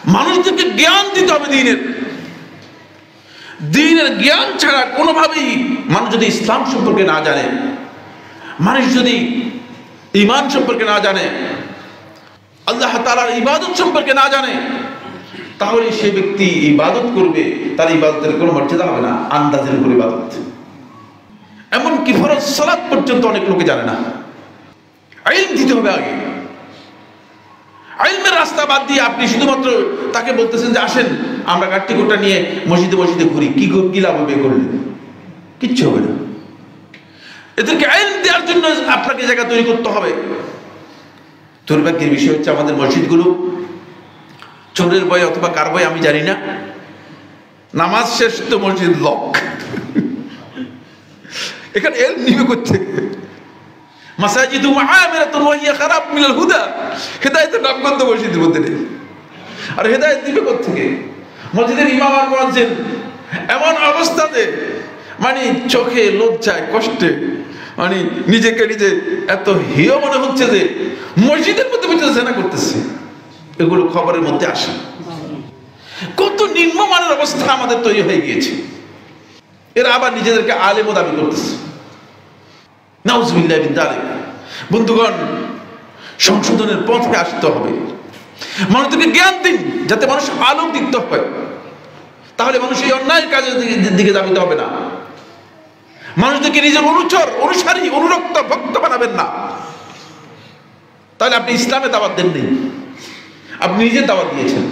মানুষদেরকে জ্ঞান দিতে হবে দিনের। দিনের জ্ঞান ছাড়া কোনোভাবেই মানুষ যদি ইসলাম সম্পর্কে না জানে, মানুষ যদি ঈমান সম্পর্কে না জানে, আল্লাহ তাআলার ইবাদত সম্পর্কে না জানে, তাহলে সে ব্যক্তি ইবাদত করবে, তার ইবাদতের কোনো মর্যাদা হবে না, আন্দাজের উপর ইবাদত। এমনকি ফরজ সালাত পর্যন্ত অনেক লোকে জানে না। ইলম দিতে হবে আগে। ইলমের রাস্তা বাদ দিয়ে আপনি শুধুমাত্র তাকে বলতেছেন যে আসেন আমরা কাট্টিকোটা নিয়ে মসজিদে মসজিদে ঘুরি, কি লাভ হবে করলে? কিচ্ছু হবে না। এদেরকে ইলম দেওয়ার জন্য আপনাকে জায়গা তৈরি করতে হবে। দুর্ভাগ্যের বিষয় হচ্ছে আমাদের মসজিদগুলো চোরের ভয় অথবা কার ভয় আমি জানি না, নামাজ শেষ তো মসজিদ লক। এখানে ইলম নিবে করছে। মাসাজিদু মুআমিরাতুন ওয়া হিয়া খারাব মিনাল হুদা। হেদায়েতের নামগন্ধ মসজিদের মধ্যে নেই। আর হেদায়েত দিবে কোত্থেকে? মসজিদের ইমাম আর মুয়াজ্জিন এমন অবস্থাতে মানে চোখে লজ্জায় কষ্টে মানে নিজেকে নিজে এত হেয় মনে হচ্ছে যে মসজিদের মধ্যে বসে জেনা করতেছে। এগুলো খবরের মধ্যে আসে। কত নিম্নমানের অবস্থা আমাদের তৈরি হয়ে গিয়েছে। এরা আবার নিজেদেরকে আলেমও দাবি করতেছে। নাউজুবিল্লাহি মিন যালিক। বন্ধুগণ, সংশোধনের পথে আসতে হবে। মানুষকে জ্ঞান দিন যাতে মানুষ আলোকিত হয়। তাহলে মানুষ এই অন্যায় কাজের দিকে যাবিতে হবে না। মানুষদেরকে নিজের অনুচর, অনুসারী, অনুরক্ত, ভক্ত বানাবেন না। তাহলে আপনি ইসলামে দাওয়াত দেননি, আপনি নিজে দাওয়াত দিয়েছেন।